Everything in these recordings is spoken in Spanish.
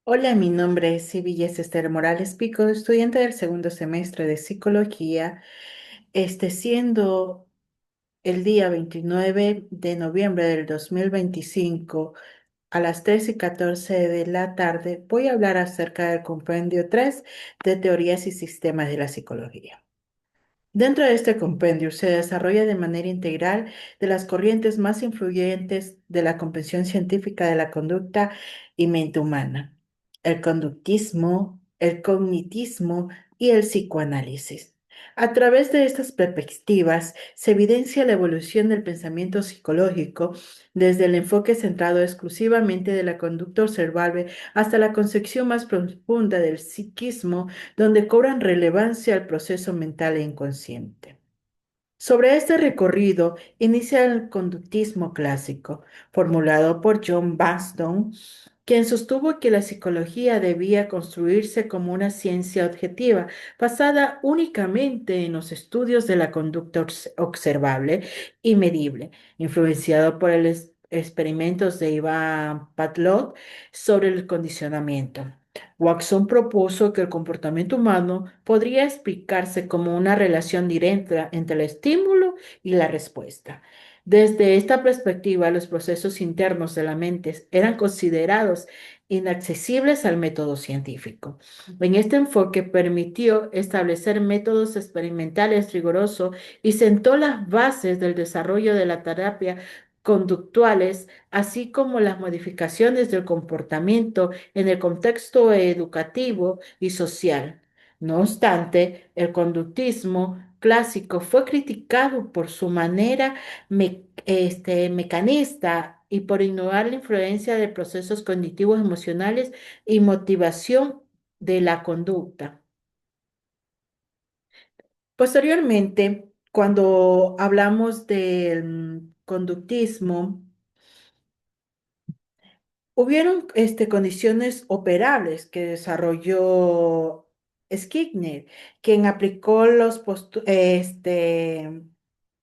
Hola, mi nombre es Sibilles Esther Morales Pico, estudiante del segundo semestre de Psicología, siendo el día 29 de noviembre del 2025 a las 3:14 de la tarde. Voy a hablar acerca del compendio 3 de Teorías y Sistemas de la Psicología. Dentro de este compendio se desarrolla de manera integral de las corrientes más influyentes de la comprensión científica de la conducta y mente humana: el conductismo, el cognitismo y el psicoanálisis. A través de estas perspectivas se evidencia la evolución del pensamiento psicológico desde el enfoque centrado exclusivamente de la conducta observable hasta la concepción más profunda del psiquismo, donde cobran relevancia al proceso mental e inconsciente. Sobre este recorrido inicia el conductismo clásico, formulado por John Baston, quien sostuvo que la psicología debía construirse como una ciencia objetiva, basada únicamente en los estudios de la conducta observable y medible, influenciado por los experimentos de Ivan Pavlov sobre el condicionamiento. Watson propuso que el comportamiento humano podría explicarse como una relación directa entre el estímulo y la respuesta. Desde esta perspectiva, los procesos internos de la mente eran considerados inaccesibles al método científico. En este enfoque permitió establecer métodos experimentales rigurosos y sentó las bases del desarrollo de la terapia conductuales, así como las modificaciones del comportamiento en el contexto educativo y social. No obstante, el conductismo clásico fue criticado por su manera mecanista y por ignorar la influencia de procesos cognitivos emocionales y motivación de la conducta. Posteriormente, cuando hablamos del conductismo, hubieron condiciones operables que desarrolló Skinner, quien aplicó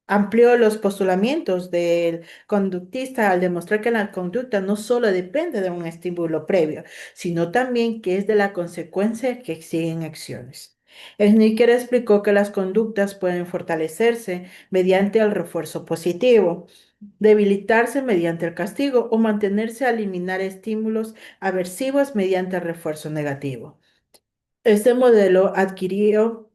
amplió los postulamientos del conductista al demostrar que la conducta no solo depende de un estímulo previo, sino también que es de la consecuencia que siguen acciones. Skinner explicó que las conductas pueden fortalecerse mediante el refuerzo positivo, debilitarse mediante el castigo o mantenerse a eliminar estímulos aversivos mediante el refuerzo negativo. Este modelo adquirió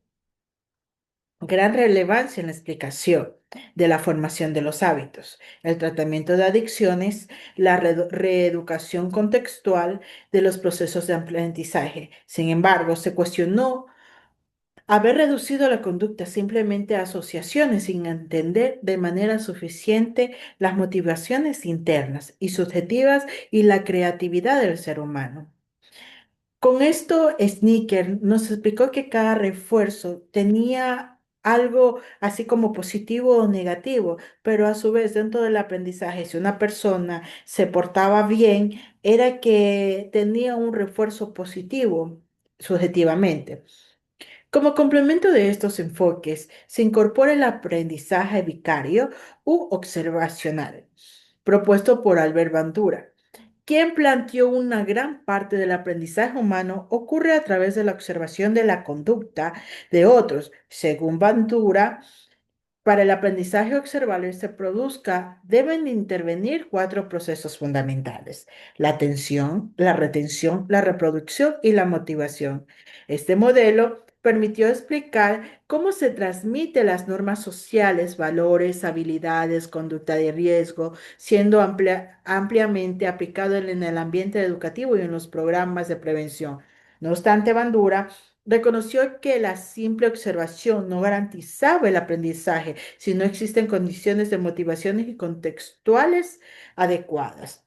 gran relevancia en la explicación de la formación de los hábitos, el tratamiento de adicciones, la reeducación contextual de los procesos de aprendizaje. Sin embargo, se cuestionó haber reducido la conducta simplemente a asociaciones sin entender de manera suficiente las motivaciones internas y subjetivas y la creatividad del ser humano. Con esto, Sneaker nos explicó que cada refuerzo tenía algo así como positivo o negativo, pero a su vez dentro del aprendizaje, si una persona se portaba bien, era que tenía un refuerzo positivo subjetivamente. Como complemento de estos enfoques, se incorpora el aprendizaje vicario u observacional, propuesto por Albert Bandura, quien planteó una gran parte del aprendizaje humano ocurre a través de la observación de la conducta de otros. Según Bandura, para el aprendizaje observable se produzca, deben intervenir cuatro procesos fundamentales: la atención, la retención, la reproducción y la motivación. Este modelo permitió explicar cómo se transmiten las normas sociales, valores, habilidades, conducta de riesgo, siendo ampliamente aplicado en el ambiente educativo y en los programas de prevención. No obstante, Bandura reconoció que la simple observación no garantizaba el aprendizaje si no existen condiciones de motivaciones y contextuales adecuadas.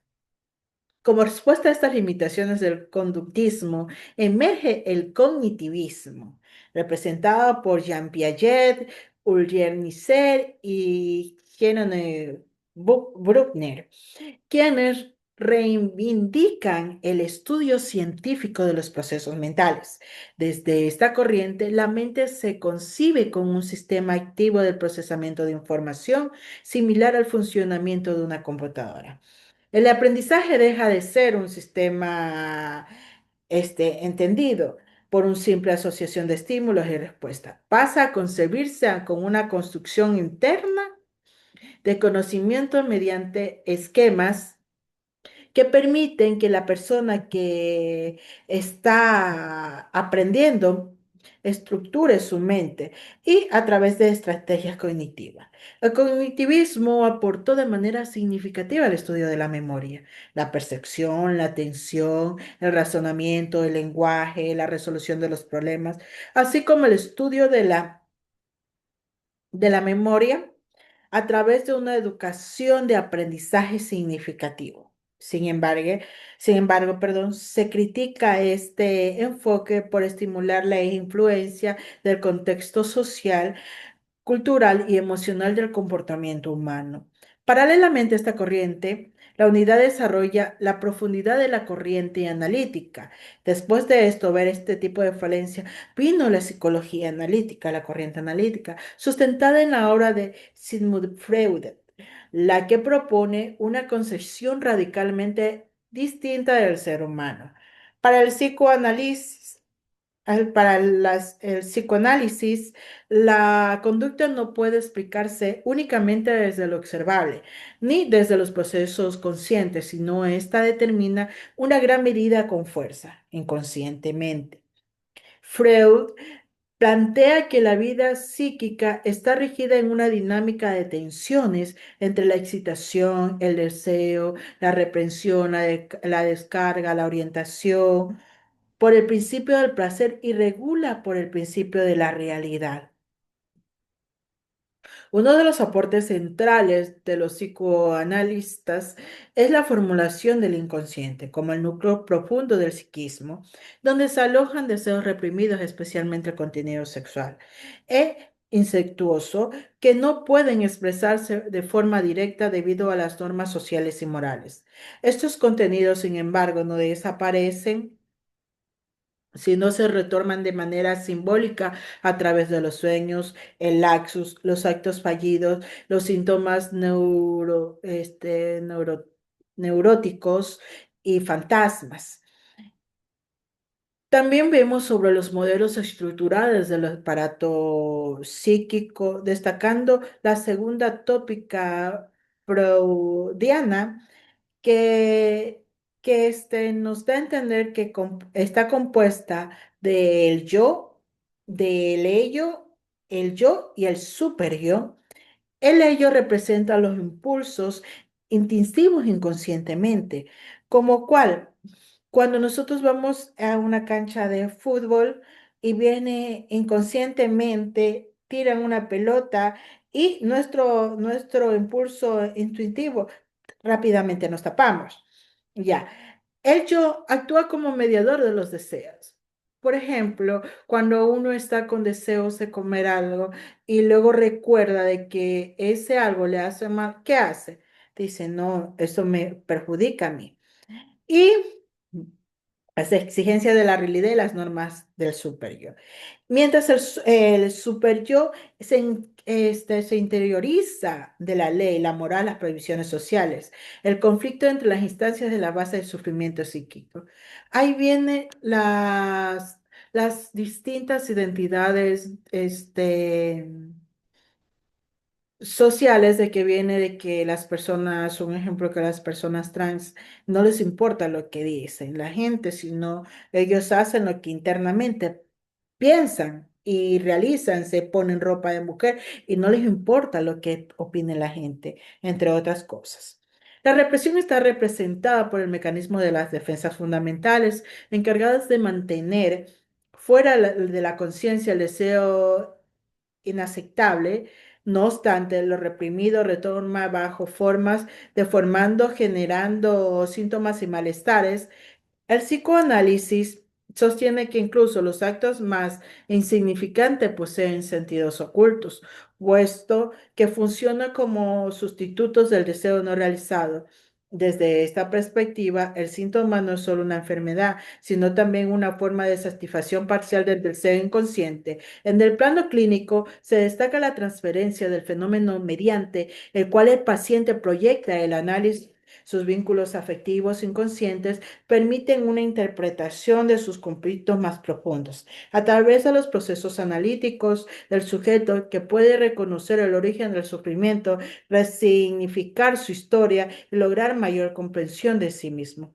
Como respuesta a estas limitaciones del conductismo, emerge el cognitivismo, representado por Jean Piaget, Ulrich Nisser y Helene Bruckner, quienes reivindican el estudio científico de los procesos mentales. Desde esta corriente, la mente se concibe como un sistema activo del procesamiento de información similar al funcionamiento de una computadora. El aprendizaje deja de ser un sistema entendido por una simple asociación de estímulos y respuesta. Pasa a concebirse con una construcción interna de conocimiento mediante esquemas que permiten que la persona que está aprendiendo estructure su mente y a través de estrategias cognitivas. El cognitivismo aportó de manera significativa al estudio de la memoria, la percepción, la atención, el razonamiento, el lenguaje, la resolución de los problemas, así como el estudio de la memoria a través de una educación de aprendizaje significativo. Sin embargo, se critica este enfoque por estimular la influencia del contexto social, cultural y emocional del comportamiento humano. Paralelamente a esta corriente, la unidad desarrolla la profundidad de la corriente analítica. Después de esto, ver este tipo de falencia, vino la psicología analítica, la corriente analítica, sustentada en la obra de Sigmund Freud, la que propone una concepción radicalmente distinta del ser humano. Para el psicoanálisis, el psicoanálisis, la conducta no puede explicarse únicamente desde lo observable, ni desde los procesos conscientes, sino esta determina una gran medida con fuerza, inconscientemente. Freud plantea que la vida psíquica está regida en una dinámica de tensiones entre la excitación, el deseo, la reprensión, la descarga, la orientación por el principio del placer y regula por el principio de la realidad. Uno de los aportes centrales de los psicoanalistas es la formulación del inconsciente como el núcleo profundo del psiquismo, donde se alojan deseos reprimidos, especialmente el contenido sexual e insectuoso, que no pueden expresarse de forma directa debido a las normas sociales y morales. Estos contenidos, sin embargo, no desaparecen si no se retoman de manera simbólica a través de los sueños, el laxus, los actos fallidos, los síntomas neuróticos y fantasmas. También vemos sobre los modelos estructurales del aparato psíquico, destacando la segunda tópica freudiana que, que nos da a entender que está compuesta del yo, del ello, el yo y el superyo. El ello representa los impulsos instintivos inconscientemente, como cual, cuando nosotros vamos a una cancha de fútbol y viene inconscientemente, tiran una pelota y nuestro impulso instintivo rápidamente nos tapamos. Ya. El yo actúa como mediador de los deseos. Por ejemplo, cuando uno está con deseos de comer algo y luego recuerda de que ese algo le hace mal, ¿qué hace? Dice, no, eso me perjudica a mí. Y las exigencias de la realidad y las normas del superyo. Mientras el superyo se interioriza de la ley, la moral, las prohibiciones sociales, el conflicto entre las instancias de la base del sufrimiento psíquico. Ahí vienen las distintas identidades, sociales de que viene de que las personas, un ejemplo que las personas trans no les importa lo que dicen la gente, sino ellos hacen lo que internamente piensan y realizan, se ponen ropa de mujer y no les importa lo que opine la gente, entre otras cosas. La represión está representada por el mecanismo de las defensas fundamentales, encargadas de mantener fuera de la conciencia el deseo inaceptable. No obstante, lo reprimido retorna bajo formas deformando, generando síntomas y malestares. El psicoanálisis sostiene que incluso los actos más insignificantes poseen sentidos ocultos, puesto que funcionan como sustitutos del deseo no realizado. Desde esta perspectiva, el síntoma no es solo una enfermedad, sino también una forma de satisfacción parcial del deseo inconsciente. En el plano clínico, se destaca la transferencia del fenómeno mediante el cual el paciente proyecta el análisis sus vínculos afectivos inconscientes permiten una interpretación de sus conflictos más profundos. A través de los procesos analíticos del sujeto que puede reconocer el origen del sufrimiento, resignificar su historia y lograr mayor comprensión de sí mismo.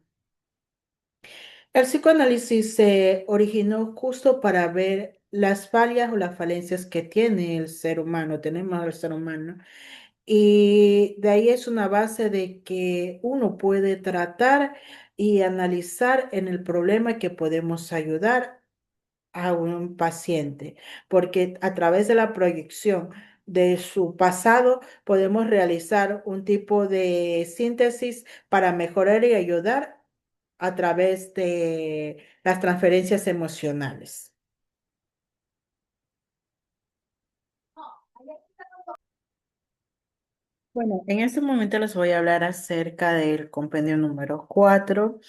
El psicoanálisis se originó justo para ver las fallas o las falencias que tiene el ser humano, tenemos el ser humano. Y de ahí es una base de que uno puede tratar y analizar en el problema que podemos ayudar a un paciente, porque a través de la proyección de su pasado podemos realizar un tipo de síntesis para mejorar y ayudar a través de las transferencias emocionales. Bueno, en este momento les voy a hablar acerca del compendio número 4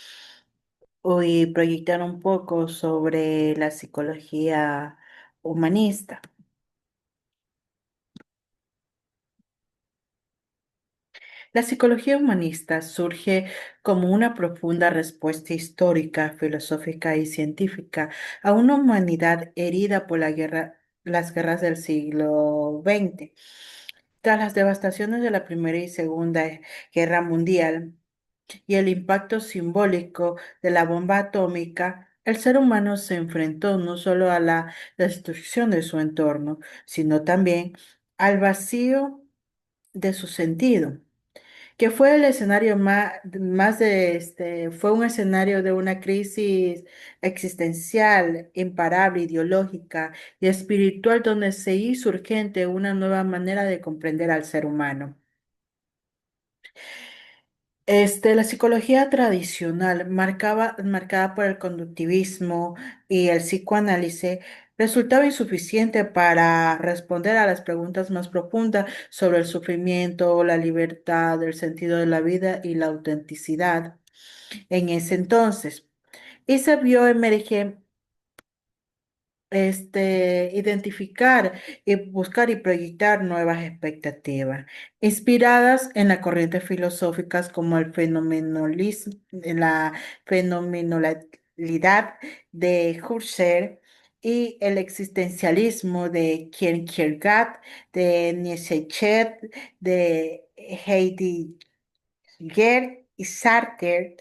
y proyectar un poco sobre la psicología humanista. La psicología humanista surge como una profunda respuesta histórica, filosófica y científica a una humanidad herida por las guerras del siglo XX. Tras las devastaciones de la Primera y Segunda Guerra Mundial y el impacto simbólico de la bomba atómica, el ser humano se enfrentó no solo a la destrucción de su entorno, sino también al vacío de su sentido, que fue el escenario fue un escenario de una crisis existencial, imparable, ideológica y espiritual, donde se hizo urgente una nueva manera de comprender al ser humano. La psicología tradicional, marcada por el conductivismo y el psicoanálisis, resultaba insuficiente para responder a las preguntas más profundas sobre el sufrimiento, la libertad, el sentido de la vida y la autenticidad en ese entonces. Y se vio emerger identificar y buscar y proyectar nuevas expectativas, inspiradas en las corrientes filosóficas como el fenomenalismo, la fenomenalidad de Husserl y el existencialismo de Kierkegaard, de Nietzsche, de Heidegger y Sartre.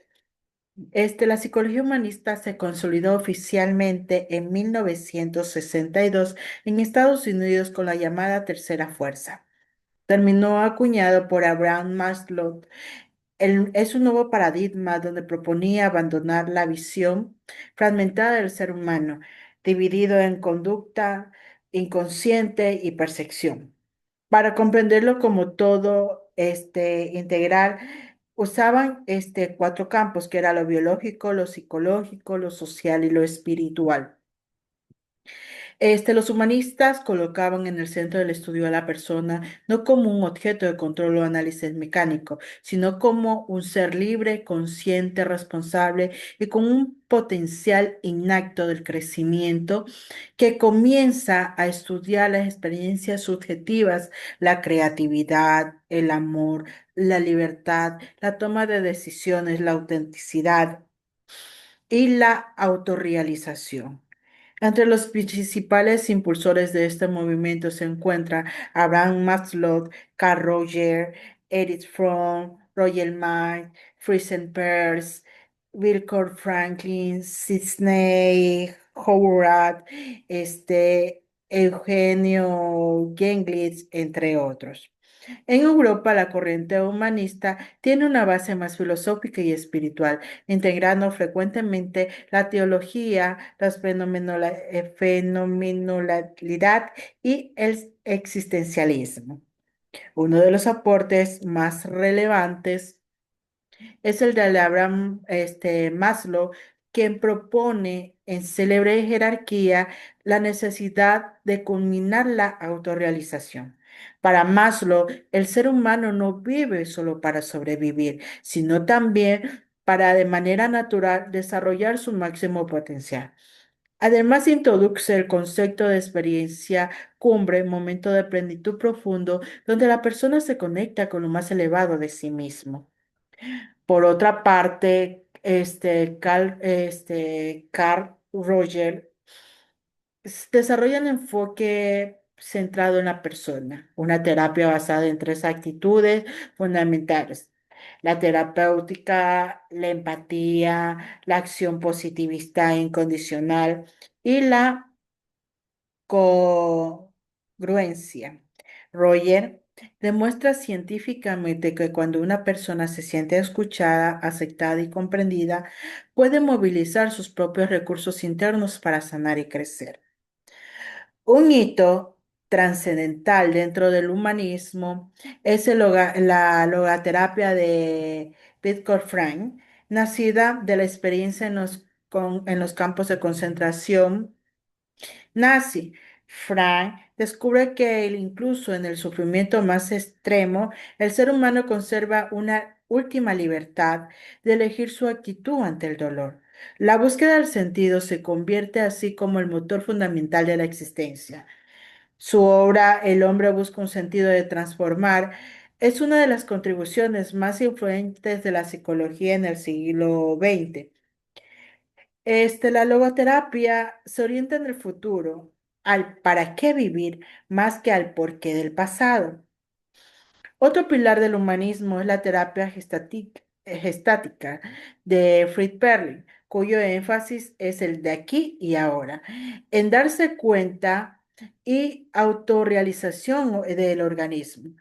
La psicología humanista se consolidó oficialmente en 1962 en Estados Unidos con la llamada Tercera Fuerza. Terminó acuñado por Abraham Maslow. Es un nuevo paradigma donde proponía abandonar la visión fragmentada del ser humano, dividido en conducta, inconsciente y percepción. Para comprenderlo como todo integral, usaban cuatro campos, que era lo biológico, lo psicológico, lo social y lo espiritual. Los humanistas colocaban en el centro del estudio a la persona no como un objeto de control o análisis mecánico, sino como un ser libre, consciente, responsable y con un potencial innato del crecimiento que comienza a estudiar las experiencias subjetivas, la creatividad, el amor, la libertad, la toma de decisiones, la autenticidad y la autorrealización. Entre los principales impulsores de este movimiento se encuentran Abraham Maslow, Carl Roger, Edith Fromm, Roger May, Friesen Peirce, Wilcott Franklin, Sidney Howard, Eugenio Genglitz, entre otros. En Europa, la corriente humanista tiene una base más filosófica y espiritual, integrando frecuentemente la teología, fenomenalidad y el existencialismo. Uno de los aportes más relevantes es el de Abraham Maslow, quien propone en célebre jerarquía la necesidad de culminar la autorrealización. Para Maslow, el ser humano no vive solo para sobrevivir, sino también para de manera natural desarrollar su máximo potencial. Además, introduce el concepto de experiencia cumbre, momento de plenitud profundo, donde la persona se conecta con lo más elevado de sí mismo. Por otra parte, Carl Roger desarrolla un enfoque centrado en la persona, una terapia basada en tres actitudes fundamentales: la terapéutica, la empatía, la acción positivista incondicional y la congruencia. Roger demuestra científicamente que cuando una persona se siente escuchada, aceptada y comprendida, puede movilizar sus propios recursos internos para sanar y crecer. Un hito trascendental dentro del humanismo es la logoterapia de Viktor Frank, nacida de la experiencia en los campos de concentración nazi. Frank descubre que incluso en el sufrimiento más extremo, el ser humano conserva una última libertad de elegir su actitud ante el dolor. La búsqueda del sentido se convierte así como el motor fundamental de la existencia. Su obra, El hombre busca un sentido de transformar, es una de las contribuciones más influentes de la psicología en el siglo XX. La logoterapia se orienta en el futuro, al para qué vivir más que al porqué del pasado. Otro pilar del humanismo es la terapia gestática de Fritz Perling, cuyo énfasis es el de aquí y ahora, en darse cuenta y autorrealización del organismo.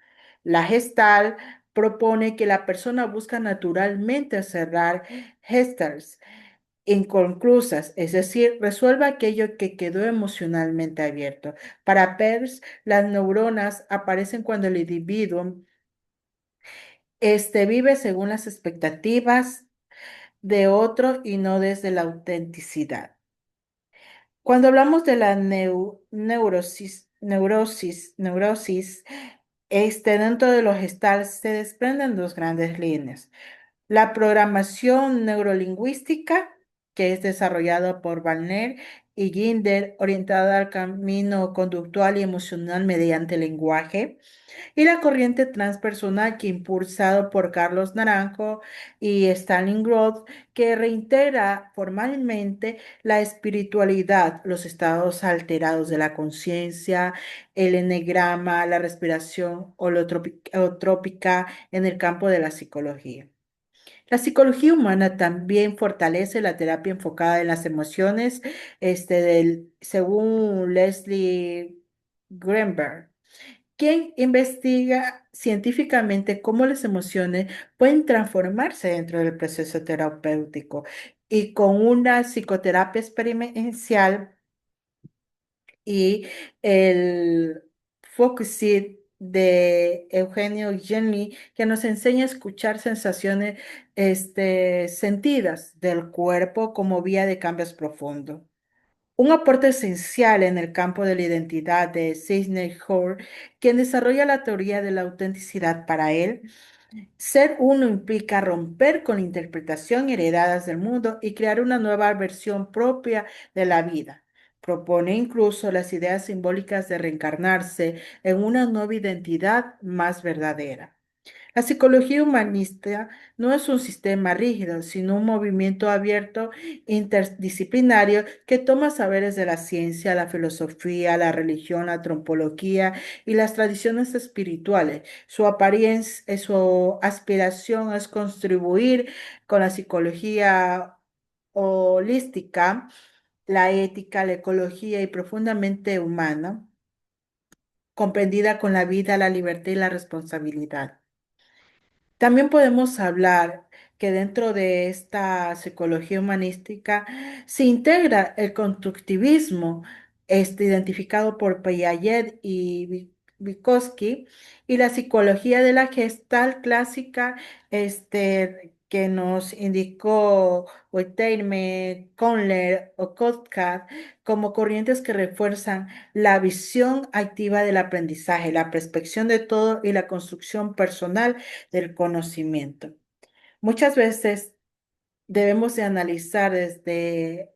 La gestal propone que la persona busca naturalmente cerrar gestals inconclusas, es decir, resuelva aquello que quedó emocionalmente abierto. Para Peirce, las neuronas aparecen cuando el individuo vive según las expectativas de otro y no desde la autenticidad. Cuando hablamos de la neurosis, dentro de los gestalt se desprenden dos grandes líneas. La programación neurolingüística, que es desarrollada por Wagner y Ginder, orientada al camino conductual y emocional mediante el lenguaje, y la corriente transpersonal que impulsado por Carlos Naranjo y Stalin Groth, que reintegra formalmente la espiritualidad, los estados alterados de la conciencia, el enegrama, la respiración holotrópica en el campo de la psicología. La psicología humana también fortalece la terapia enfocada en las emociones, según Leslie Greenberg, quien investiga científicamente cómo las emociones pueden transformarse dentro del proceso terapéutico y con una psicoterapia experiencial y el Focused de Eugenio Genli, que nos enseña a escuchar sensaciones sentidas del cuerpo como vía de cambios profundos. Un aporte esencial en el campo de la identidad de Sidney Hoare, quien desarrolla la teoría de la autenticidad para él. Ser uno implica romper con la interpretación heredadas del mundo y crear una nueva versión propia de la vida. Propone incluso las ideas simbólicas de reencarnarse en una nueva identidad más verdadera. La psicología humanista no es un sistema rígido, sino un movimiento abierto interdisciplinario que toma saberes de la ciencia, la filosofía, la religión, la antropología y las tradiciones espirituales. Su aspiración es contribuir con la psicología holística, la ética, la ecología y profundamente humana, comprendida con la vida, la libertad y la responsabilidad. También podemos hablar que dentro de esta psicología humanística se integra el constructivismo, identificado por Piaget y Vygotsky, y la psicología de la Gestalt clásica, que nos indicó Wertheimer, Kohler o Kotka, como corrientes que refuerzan la visión activa del aprendizaje, la perspección de todo y la construcción personal del conocimiento. Muchas veces debemos de analizar desde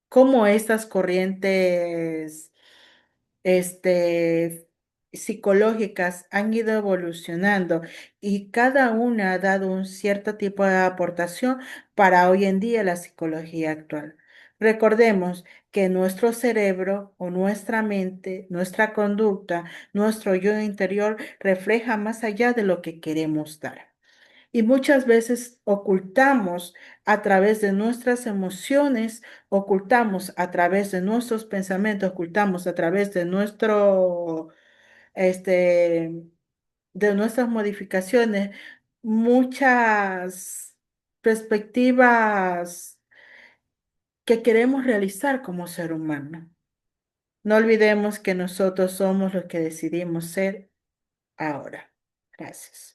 cómo estas corrientes este, psicológicas han ido evolucionando y cada una ha dado un cierto tipo de aportación para hoy en día la psicología actual. Recordemos que nuestro cerebro o nuestra mente, nuestra conducta, nuestro yo interior refleja más allá de lo que queremos dar. Y muchas veces ocultamos a través de nuestras emociones, ocultamos a través de nuestros pensamientos, ocultamos a través de este, de nuestras modificaciones, muchas perspectivas que queremos realizar como ser humano. No olvidemos que nosotros somos los que decidimos ser ahora. Gracias.